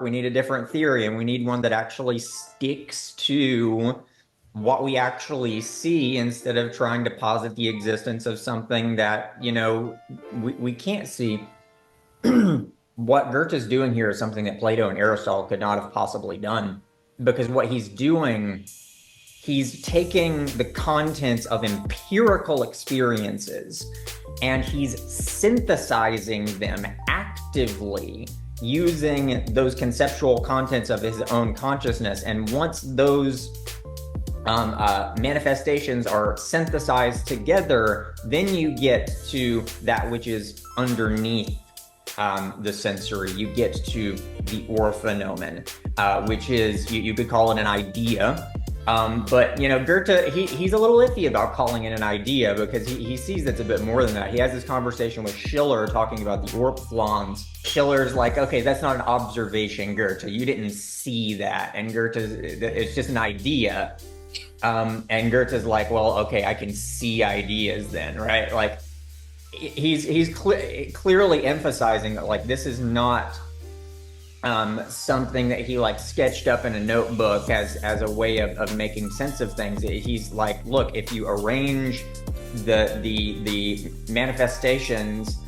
We need a different theory, and we need one that actually sticks to what we actually see instead of trying to posit the existence of something that, we can't see. What Goethe is doing here is something that Plato and Aristotle could not have possibly done, because what he's doing, he's taking the contents of empirical experiences and he's synthesizing them actively using those conceptual contents of his own consciousness. And once those manifestations are synthesized together, then you get to that which is underneath the sensory. You get to the orphenomen, which is, you could call it an idea. But Goethe, he's a little iffy about calling it an idea, because he sees it's a bit more than that. He has this conversation with Schiller talking about the Orpflanz. Schiller's like, okay, that's not an observation, Goethe. You didn't see that. And it's just an idea. And Goethe's like, well, okay, I can see ideas then, right? Like, he's clearly emphasizing that, like, this is not something that he sketched up in a notebook as a way of making sense of things. He's like, look, if you arrange the manifestations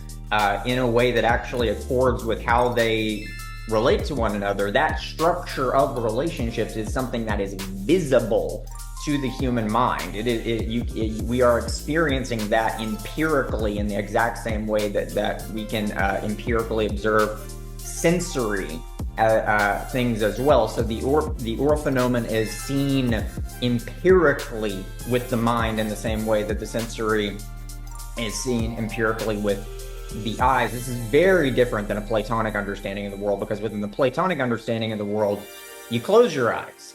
in a way that actually accords with how they relate to one another, that structure of relationships is something that is visible to the human mind. We are experiencing that empirically in the exact same way that we can empirically observe sensory things as well. So the orphenomen is seen empirically with the mind in the same way that the sensory is seen empirically with the eyes. This is very different than a Platonic understanding of the world, because within the Platonic understanding of the world, you close your eyes.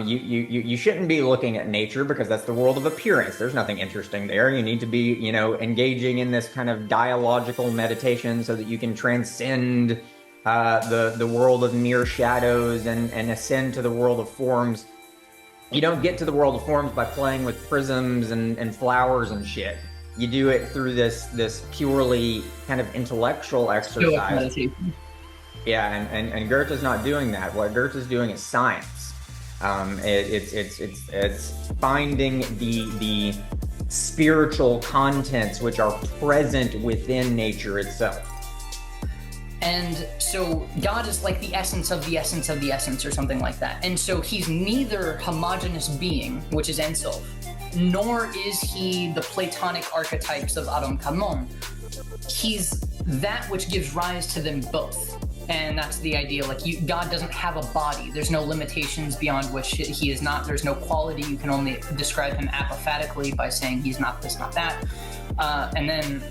You shouldn't be looking at nature, because that's the world of appearance. There's nothing interesting there. You need to be, engaging in this kind of dialogical meditation so that you can transcend the world of mere shadows and ascend to the world of forms. You don't get to the world of forms by playing with prisms and flowers and shit. You do it through this purely kind of intellectual exercise. Yeah, and Goethe's not doing that. What Goethe's doing is science. It's finding the spiritual contents which are present within nature itself. And so God is like the essence of the essence of the essence, or something like that. And so he's neither homogeneous being, which is Ein Sof, nor is he the Platonic archetypes of Adam Kadmon. He's that which gives rise to them both. And that's the idea. God doesn't have a body. There's no limitations beyond which he is not. There's no quality. You can only describe him apophatically by saying he's not this, not that. And then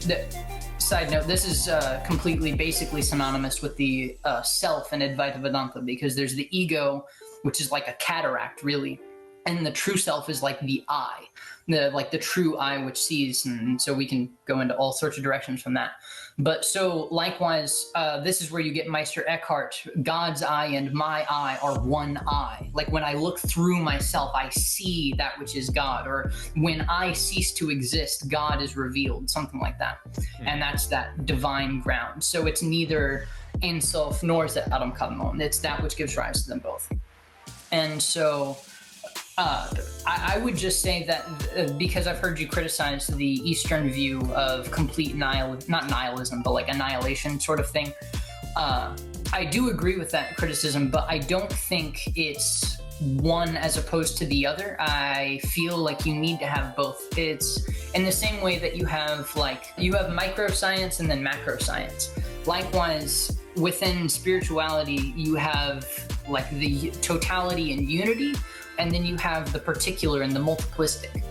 side note, this is completely basically synonymous with the self in Advaita Vedanta, because there's the ego, which is like a cataract, really. And the true self is like the eye, the true eye which sees. And so we can go into all sorts of directions from that. But so likewise, this is where you get Meister Eckhart, God's eye and my eye are one eye. Like when I look through myself, I see that which is God. Or when I cease to exist, God is revealed, something like that. And that's that divine ground. So it's neither Ein Sof nor is it Adam Kadmon. It's that which gives rise to them both. And so I would just say that because I've heard you criticize the Eastern view of complete not nihilism, but like annihilation sort of thing. I do agree with that criticism, but I don't think it's one as opposed to the other. I feel like you need to have both. It's in the same way that you have microscience and then macroscience. Likewise, within spirituality, you have like the totality and unity, and then you have the particular and the multiplistic.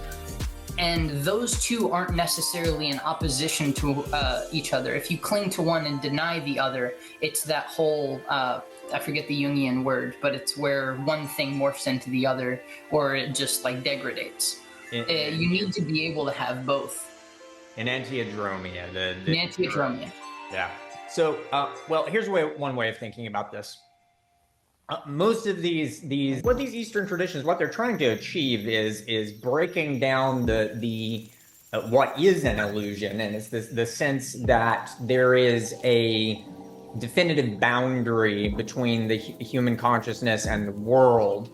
And those two aren't necessarily in opposition to each other. If you cling to one and deny the other, it's that whole, I forget the Jungian word, but it's where one thing morphs into the other, or it just like degradates. You need to be able to have both. An antiadromia. An antiadromia. Yeah. So, well, here's one way of thinking about this. Most of these Eastern traditions, what they're trying to achieve is breaking down the what is an illusion, and it's the sense that there is a definitive boundary between the human consciousness and the world.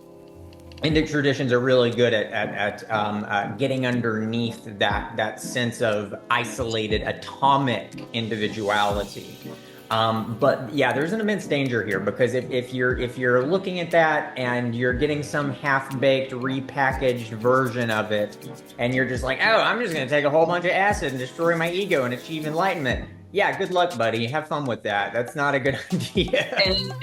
Indic traditions are really good at getting underneath that sense of isolated atomic individuality. But yeah, there's an immense danger here, because if you're looking at that and you're getting some half-baked, repackaged version of it, and you're just like, oh, I'm just gonna take a whole bunch of acid and destroy my ego and achieve enlightenment. Yeah, good luck, buddy. Have fun with that. That's not a good idea.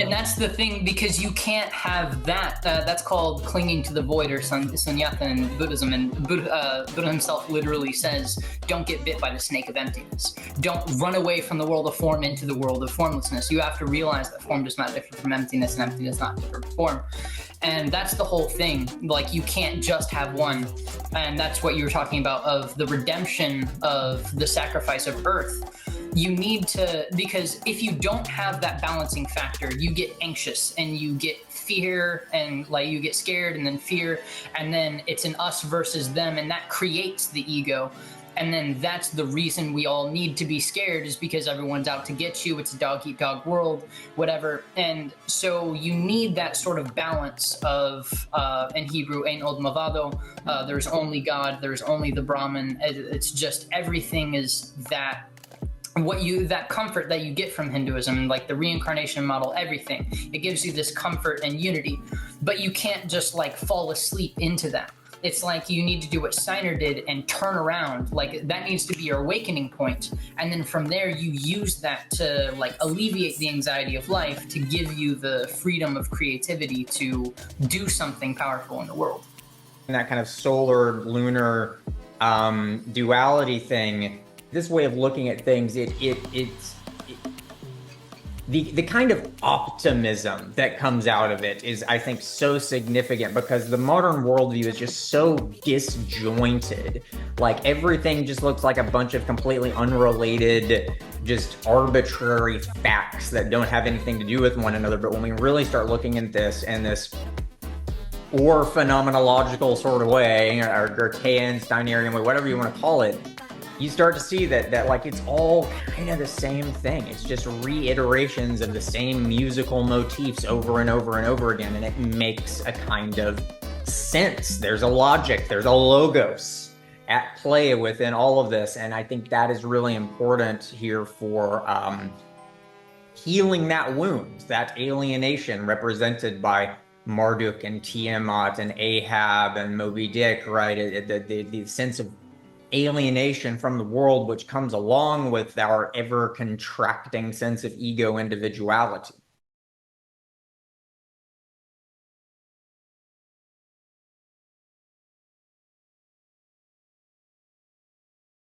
And that's the thing, because you can't have that. That's called clinging to the void, or sunyata in Buddhism. And Buddha himself literally says, don't get bit by the snake of emptiness. Don't run away from the world of form into the world of formlessness. You have to realize that form does not differ from emptiness, and emptiness does not differ from form. And that's the whole thing. Like, you can't just have one. And that's what you were talking about, of the redemption of the sacrifice of earth. You need to, because if you don't have that balancing factor, you get anxious and you get fear, and like you get scared and then fear, and then it's an us versus them, and that creates the ego. And then that's the reason we all need to be scared, is because everyone's out to get you. It's a dog eat dog world, whatever. And so you need that sort of balance of, in Hebrew, Ein Od Mavado, there's only God, there's only the Brahman. It's just, everything is that. That comfort that you get from Hinduism, like the reincarnation model, everything, it gives you this comfort and unity. But you can't just like fall asleep into that. It's like you need to do what Steiner did and turn around. Like, that needs to be your awakening point. And then from there, you use that to like alleviate the anxiety of life, to give you the freedom of creativity to do something powerful in the world. And that kind of solar lunar duality thing, this way of looking at things, it's the kind of optimism that comes out of it is, I think, so significant, because the modern worldview is just so disjointed. Like, everything just looks like a bunch of completely unrelated, just arbitrary facts that don't have anything to do with one another. But when we really start looking at this in this or phenomenological sort of way, or Kayan, Steinerian way, whatever you want to call it, you start to see that like it's all kind of the same thing. It's just reiterations of the same musical motifs over and over and over again, and it makes a kind of sense. There's a logic, there's a logos at play within all of this, and I think that is really important here for healing that wound, that alienation represented by Marduk and Tiamat and Ahab and Moby Dick, right? The sense of alienation from the world, which comes along with our ever contracting sense of ego individuality.